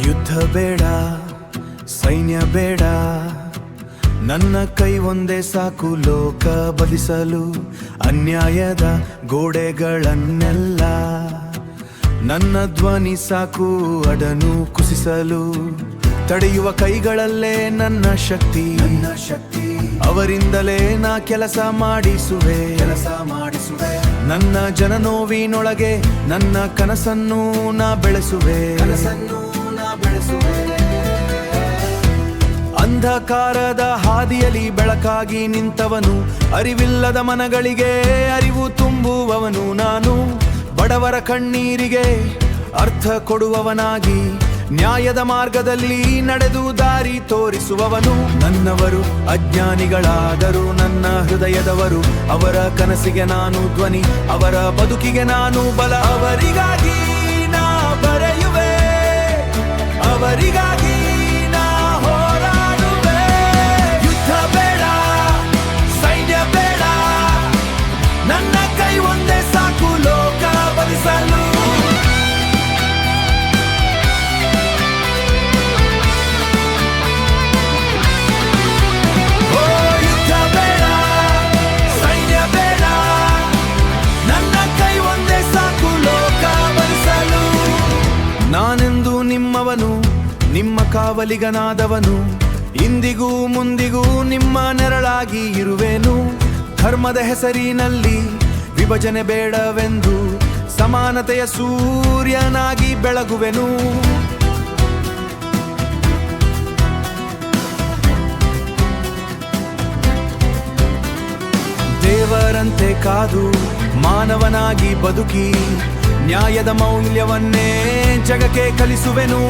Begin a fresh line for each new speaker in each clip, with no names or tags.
ಯುದ್ಧ ಬೇಡ, ಸೈನ್ಯ ಬೇಡ, ನನ್ನ ಕೈ ಒಂದೇ ಸಾಕು ಲೋಕ ಬದಿಸಲು. ಅನ್ಯಾಯದ ಗೋಡೆಗಳನ್ನೆಲ್ಲ ನನ್ನ ಧ್ವನಿ ಸಾಕು ಅಡನು ಕುಸಿಸಲು. ತಡೆಯುವ ಕೈಗಳಲ್ಲೇ ನನ್ನ ಶಕ್ತಿ, ಅವರಿಂದಲೇ ನಾ ಕೆಲಸ ಮಾಡಿಸುವೆ. ನನ್ನ ಜನ ನೋವಿನೊಳಗೆ ನನ್ನ ಕನಸನ್ನು ನಾ ಬೆಳೆಸುವೆ. ಅಂಧಕಾರದ ಹಾದಿಯಲ್ಲಿ ಬೆಳಕಾಗಿ ನಿಂತವನು, ಅರಿವಿಲ್ಲದ ಮನಗಳಿಗೆ ಅರಿವು ತುಂಬುವವನು ನಾನು. ಬಡವರ ಕಣ್ಣೀರಿಗೆ ಅರ್ಥ ಕೊಡುವವನಾಗಿ, ನ್ಯಾಯದ ಮಾರ್ಗದಲ್ಲಿ ನಡೆದು ದಾರಿ ತೋರಿಸುವವನು. ನನ್ನವರು ಅಜ್ಞಾನಿಗಳಾದರು ನನ್ನ ಹೃದಯದವರು, ಅವರ ಕನಸಿಗೆ ನಾನು ಧ್ವನಿ, ಅವರ ಬದುಕಿಗೆ ನಾನು ಬಲ. ಅವರಿಗಾಗಿ ನಾ ಬರೆಯುವೆ, ಅವರಿಗಾಗಿ ನಾ ಹೋರಾಡುವೆ. ಯುದ್ಧ ಬೇಡ, ಸೈನ್ಯ ಬೇಡ, ನನ್ನ ಕೈ ಒಂದೇ ಸಾಕು ಲೋಕ ಬದಿಸಲು. ನಾನೆಂದು ನಿಮ್ಮವನು, ನಿಮ್ಮ ಕಾವಲಿಗನಾದವನು, ಇಂದಿಗೂ ಮುಂದಿಗೂ ನಿಮ್ಮ ನೆರಳಾಗಿ ಇರುವೆನು. ಧರ್ಮದ ಹೆಸರಿನಲ್ಲಿ ವಿಭಜನೆ ಬೇಡವೆಂದು, ಸಮಾನತೆಯ ಸೂರ್ಯನಾಗಿ ಬೆಳಗುವೆನು. ದೇವರಂತೆ ಕಾದು ಮಾನವನಾಗಿ ಬದುಕಿ, ನ್ಯಾಯದ ಮೌಲ್ಯವನ್ನೇ ಜಗಕ್ಕೆ ಕಲಿಸುವೆನು.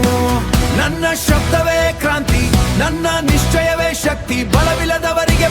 ನನ್ನ ಶಬ್ದವೇ ಕ್ರಾಂತಿ, ನನ್ನ ನಿಶ್ಚಯವೇ ಶಕ್ತಿ, ಬಲವಿಲ್ಲದವರಿಗೆ